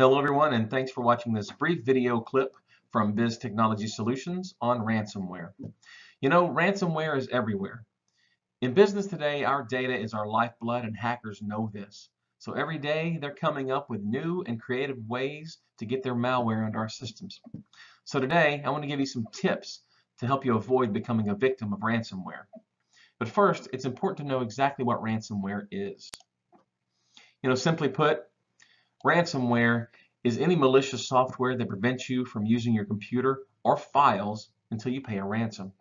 Hello everyone, and thanks for watching this brief video clip from Biz Technology Solutions on ransomware. You know, ransomware is everywhere. In business today, our data is our lifeblood and hackers know this. So every day they're coming up with new and creative ways to get their malware into our systems. So today I want to give you some tips to help you avoid becoming a victim of ransomware. But first, it's important to know exactly what ransomware is. Simply put, ransomware is any malicious software that prevents you from using your computer or files until you pay a ransom.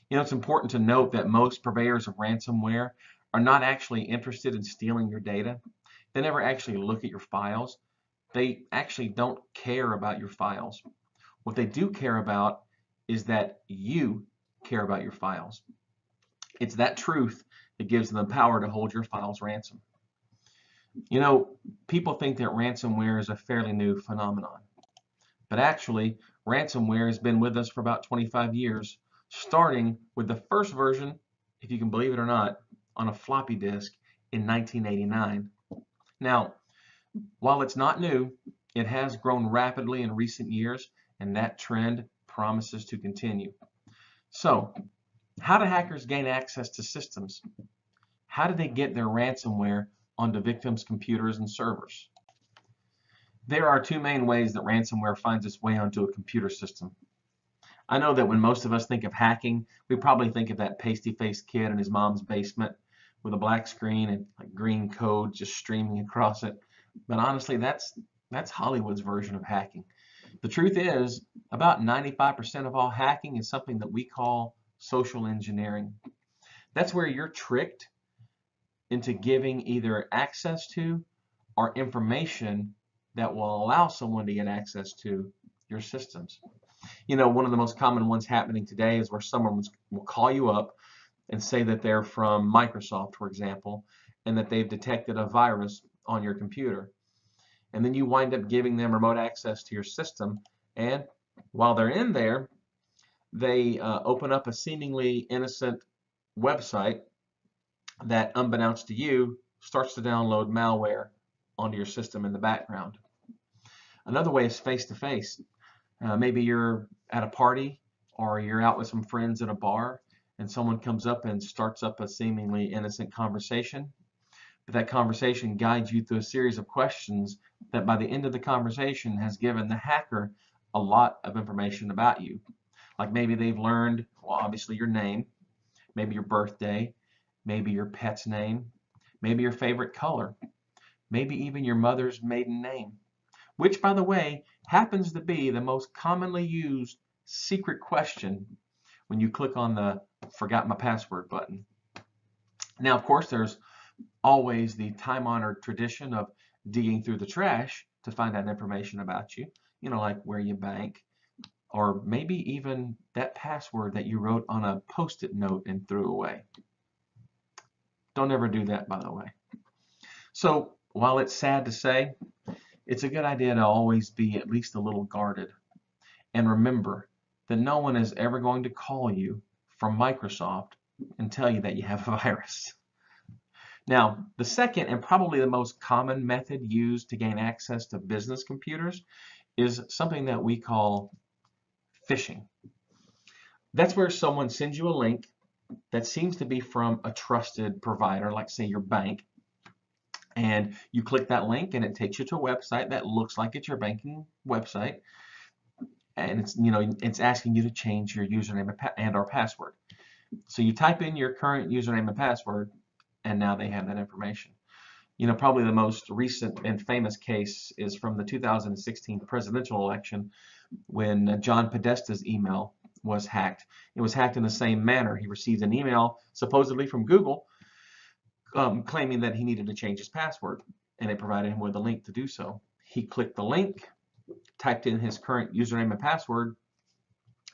It's important to note that most purveyors of ransomware are not actually interested in stealing your data. They never actually look at your files. They actually don't care about your files. What they do care about is that you care about your files. It's that truth that gives them the power to hold your files ransom. People think that ransomware is a fairly new phenomenon, but actually, ransomware has been with us for about 25 years, starting with the first version, if you can believe it or not, on a floppy disk in 1989. Now, while it's not new, it has grown rapidly in recent years, and that trend promises to continue. So, how do hackers gain access to systems? How do they get their ransomware onto victims' computers and servers? There are two main ways that ransomware finds its way onto a computer system. I know that when most of us think of hacking, we probably think of that pasty-faced kid in his mom's basement with a black screen and green code just streaming across it. But honestly, that's Hollywood's version of hacking. The truth is, about 95% of all hacking is something that we call social engineering. That's where you're tricked into giving either access to or information that will allow someone to get access to your systems. One of the most common ones happening today is where someone will call you up and say that they're from Microsoft, for example, and that they've detected a virus on your computer. And then you wind up giving them remote access to your system, and while they're in there, they open up a seemingly innocent website that, unbeknownst to you, starts to download malware onto your system in the background. Another way is face-to-face. Maybe you're at a party or you're out with some friends at a bar and someone comes up and starts up a seemingly innocent conversation. But that conversation guides you through a series of questions that by the end of the conversation has given the hacker a lot of information about you. Like maybe they've learned, well, obviously your name, maybe your birthday, maybe your pet's name, maybe your favorite color, maybe even your mother's maiden name, which, by the way, happens to be the most commonly used secret question when you click on the Forgot My Password button. Now, of course, there's always the time-honored tradition of digging through the trash to find out information about you, like where you bank, or maybe even that password that you wrote on a Post-it note and threw away. Don't ever do that, by the way. So, while it's sad to say, it's a good idea to always be at least a little guarded. And remember that no one is ever going to call you from Microsoft and tell you that you have a virus. Now, the second and probably the most common method used to gain access to business computers is something that we call phishing. That's where someone sends you a link that seems to be from a trusted provider, like say your bank, and you click that link and it takes you to a website that looks like it's your banking website, and it's asking you to change your username and or password. So you type in your current username and password, and now they have that information. Probably the most recent and famous case is from the 2016 presidential election when John Podesta's email was hacked. It was hacked in the same manner. He received an email supposedly from Google claiming that he needed to change his password, and it provided him with a link to do so. He clicked the link, typed in his current username and password,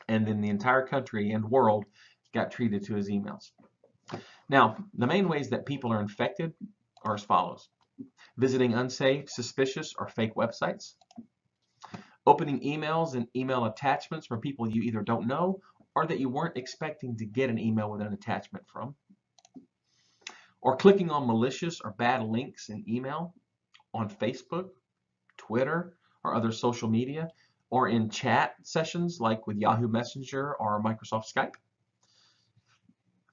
and then the entire country and world got treated to his emails. Now, the main ways that people are infected are as follows: visiting unsafe, suspicious, or fake websites, opening emails and email attachments from people you either don't know or that you weren't expecting to get an email with an attachment from, or clicking on malicious or bad links in email, on Facebook, Twitter, or other social media, or in chat sessions like with Yahoo Messenger or Microsoft Skype.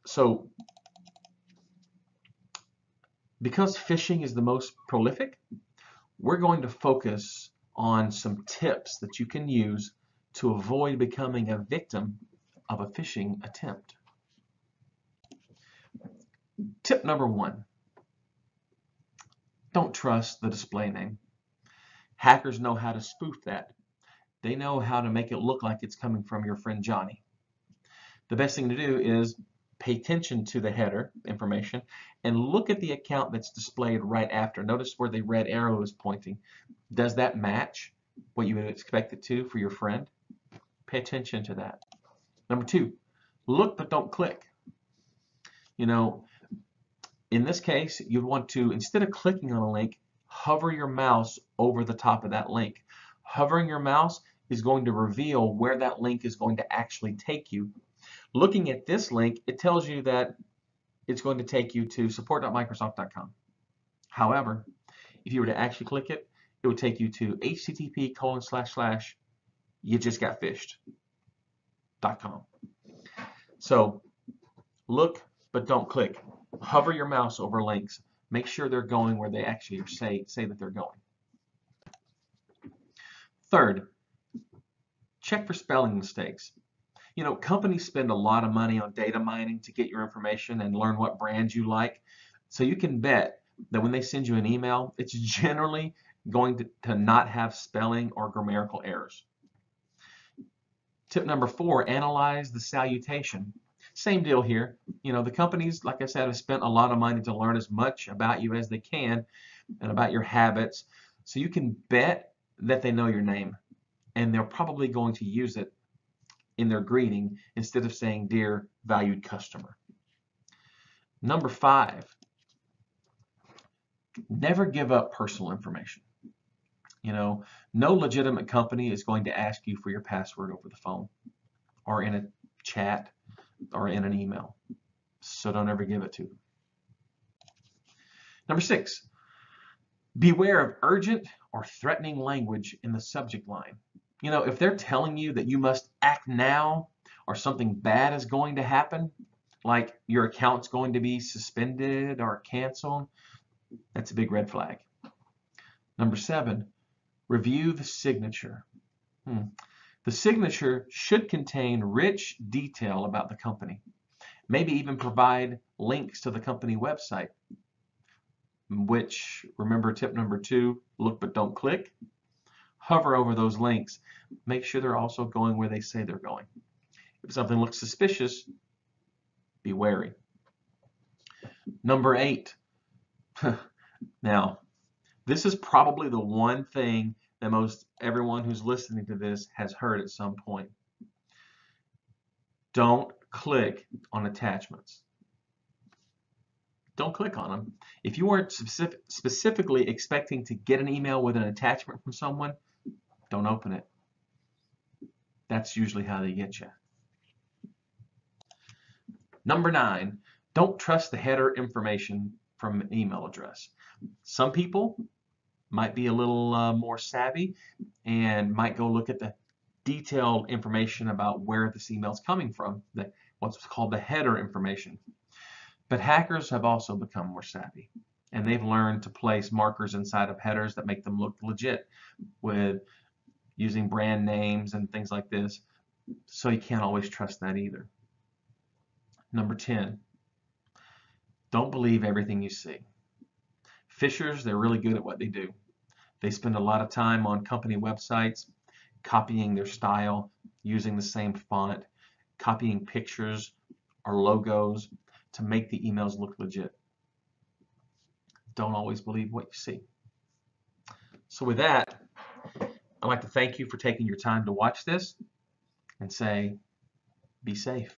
So, because phishing is the most prolific, we're going to focus on some tips that you can use to avoid becoming a victim of a phishing attempt. Tip number 1, don't trust the display name. Hackers know how to spoof that. They know how to make it look like it's coming from your friend Johnny. The best thing to do is pay attention to the header information and look at the account that's displayed right after. Notice where the red arrow is pointing. Does that match what you would expect it to for your friend? Pay attention to that. Number 2, look but don't click. You know, in this case, you'd want to, instead of clicking on a link, hover your mouse over the top of that link. Hovering your mouse is going to reveal where that link is going to actually take you. Looking at this link, it tells you that it's going to take you to support.microsoft.com. However, if you were to actually click it, it would take you to http://youjustgotphished.com. So look but don't click. Hover your mouse over links. Make sure they're going where they actually say that they're going. Third, check for spelling mistakes. You know, companies spend a lot of money on data mining to get your information and learn what brands you like. So you can bet that when they send you an email, it's generally going to not have spelling or grammatical errors. Tip number 4, analyze the salutation. Same deal here. You know, the companies, like I said, have spent a lot of money to learn as much about you as they can and about your habits. So you can bet that they know your name, and they're probably going to use it in their greeting instead of saying, "Dear valued customer." Number 5, never give up personal information. You know, no legitimate company is going to ask you for your password over the phone or in a chat or in an email. So don't ever give it to them. Number 6, beware of urgent or threatening language in the subject line. You know, if they're telling you that you must act now or something bad is going to happen, like your account's going to be suspended or canceled, that's a big red flag. Number 7, review the signature. The signature should contain rich detail about the company. Maybe even provide links to the company website, which, remember tip number 2, look but don't click. Hover over those links. Make sure they're also going where they say they're going. If something looks suspicious, be wary. Number 8. Now, this is probably the one thing that most everyone who's listening to this has heard at some point. Don't click on attachments. Don't click on them. If you weren't specifically expecting to get an email with an attachment from someone, don't open it. That's usually how they get you. Number 9, don't trust the header information from an email address. Some people might be a little more savvy and might go look at the detailed information about where this email is coming from, what's called the header information. But hackers have also become more savvy, and they've learned to place markers inside of headers that make them look legit, with using brand names and things like this. So you can't always trust that either. Number 10, don't believe everything you see. Phishers, they're really good at what they do. They spend a lot of time on company websites, copying their style, using the same font, copying pictures or logos to make the emails look legit. Don't always believe what you see. So with that, I'd like to thank you for taking your time to watch this and say, be safe.